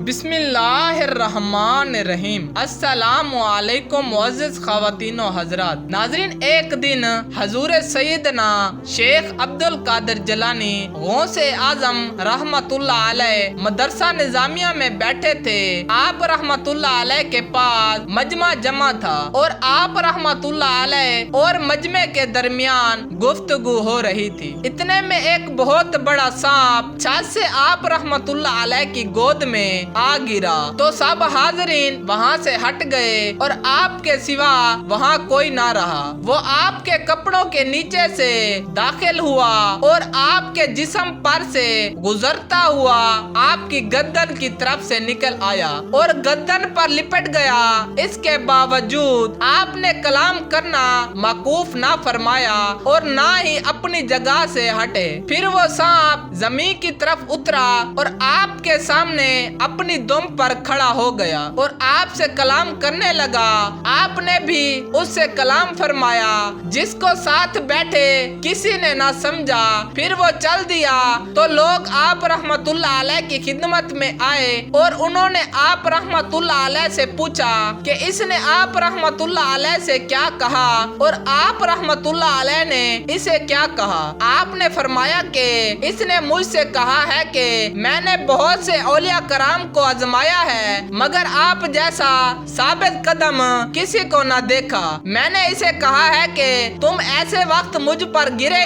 بسم اللہ الرحمن الرحیم۔ السلام علیکم معزز خواتین و حضرات۔ ناظرین، ایک دن حضور سیدنا شیخ عبدالقادر جیلانی غوث اعظم رحمت اللہ علیہ مدرسہ نظامیہ میں بیٹھے تھے۔ آپ رحمت اللہ علیہ کے پاس مجمع جمع تھا اور آپ رحمت اللہ علیہ اور مجمع کے درمیان گفتگو ہو رہی تھی۔ اتنے میں ایک بہت بڑا سانپ چھت سے آپ رحمت اللہ علیہ کی گود میں آ گرا تو سب حاضرین وہاں سے ہٹ گئے اور آپ کے سوا وہاں کوئی نہ رہا۔ وہ آپ کے کپڑوں کے نیچے سے داخل ہوا اور آپ کے جسم پر سے گزرتا ہوا آپ کی گردن کی طرف سے نکل آیا اور گردن پر لپٹ گیا۔ اس کے باوجود آپ نے کلام کرنا موقوف نہ فرمایا اور نہ ہی اپنی جگہ سے ہٹے۔ پھر وہ سانپ زمین کی طرف اترا اور آپ کے سامنے اپنی دم پر کھڑا ہو گیا اور آپ سے کلام کرنے لگا۔ آپ نے بھی اس سے کلام فرمایا، جس کو ساتھ بیٹھے کسی نے نہ سمجھا۔ پھر وہ چل دیا تو لوگ آپ رحمت اللہ علیہ کی خدمت میں آئے اور انہوں نے آپ رحمت اللہ علیہ سے پوچھا کہ اس نے آپ رحمت اللہ علیہ سے کیا کہا اور آپ رحمت اللہ علیہ نے اسے کیا کہا۔ آپ نے فرمایا کہ اس نے مجھ سے کہا ہے کہ میں نے بہت سے اولیاء کرام کو آزمایا ہے مگر آپ جیسا ثابت قدم کسی کو نہ دیکھا۔ میں نے اسے کہا ہے کہ تم ایسے وقت مجھ پر گرے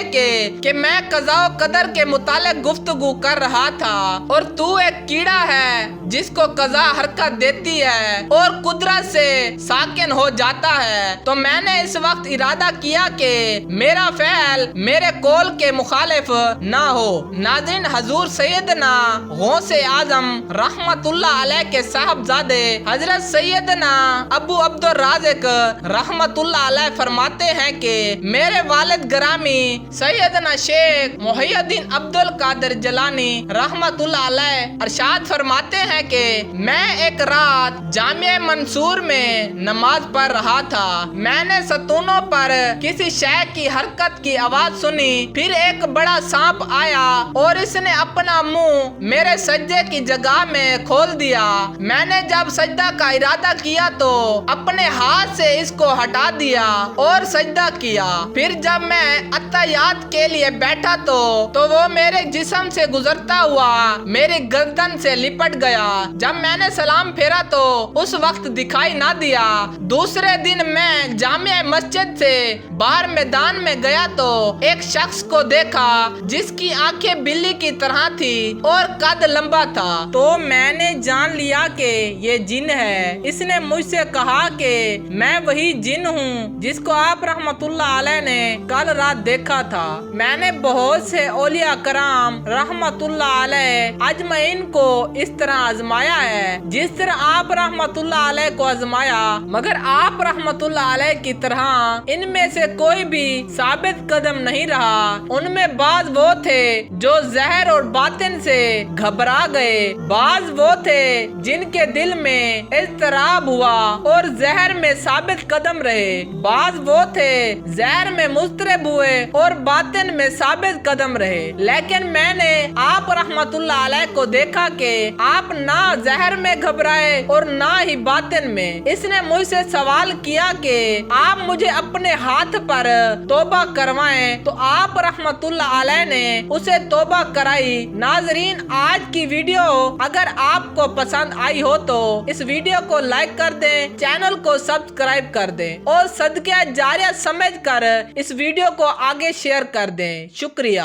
کہ میں قضاء و قدر کے متعلق گفتگو کر رہا تھا اور تو ایک کیڑا ہے جس کو قضا حرکت دیتی ہے اور قدرت سے ساکن ہو جاتا ہے، تو میں نے اس وقت ارادہ کیا کہ میرا فعل میرے قول کے مخالف نہ ہو۔ ناظرین، حضور سیدنا غوث اعظم رحمت اللہ علیہ کے صاحبزادے حضرت سیدنا ابو عبد الرازق رحمت اللہ علیہ فرماتے ہیں کہ میرے والد گرامی سیدنا شیخ محی الدین عبدالقادر جیلانی رحمت اللہ علیہ ارشاد فرماتے ہیں کہ میں ایک رات جامع منصور میں نماز پڑھ رہا تھا۔ میں نے ستونوں پر کسی شے کی حرکت کی آواز سنی، پھر ایک بڑا سانپ آیا اور اس نے اپنا منہ میرے سجدے کی جگہ میں کھول دیا۔ میں نے جب سجدہ کا ارادہ کیا تو اپنے ہاتھ سے اس کو ہٹا دیا اور سجدہ کیا۔ پھر جب میں اتحیات کے لیے بیٹھا تو وہ میرے جسم سے گزرتا ہوا میری گردن سے لپٹ گیا۔ جب میں نے سلام پھیرا تو اس وقت دکھائی نہ دیا۔ دوسرے دن میں جامع مسجد سے باہر میدان میں گیا تو ایک شخص کو دیکھا جس کی آنکھیں بلی کی طرح تھی اور قد لمبا تھا، تو میں نے جان لیا کہ یہ جن ہے۔ اس نے مجھ سے کہا کہ میں وہی جن ہوں جس کو آپ رحمت اللہ علیہ نے کل رات دیکھا تھا۔ میں نے بہت سے اولیاء کرام رحمت اللہ علیہ اجمعین کو اس طرح آزمایا ہے جس طرح آپ رحمت اللہ علیہ کو آزمایا، مگر آپ رحمت اللہ علیہ کی طرح ان میں سے کوئی بھی ثابت قدم نہیں رہا۔ ان میں بعض وہ تھے جو ظاہر اور باطن سے گھبرا گئے، بعض وہ تھے جن کے دل میں اضطراب ہوا اور ظاہر میں ثابت قدم رہے، بعض وہ تھے ظاہر میں مضطرب ہوئے اور باطن میں ثابت قدم رہے۔ لیکن میں نے آپ رحمت اللہ علیہ کو دیکھا کہ آپ نہ ظاہر میں گھبرائے اور نہ ہی باطن میں۔ اس نے مجھ سے سوال کیا کہ آپ مجھے اپنے ہاتھ پر توبہ کروائیں، تو آپ رحمت اللہ علیہ نے اسے توبہ کرائی۔ ناظرین، آج کی ویڈیو اگر آپ کو پسند آئی ہو تو اس ویڈیو کو لائک کر دیں، چینل کو سبسکرائب کر دیں اور صدقہ جاریہ سمجھ کر اس ویڈیو کو آگے شیئر کر دیں۔ شکریہ۔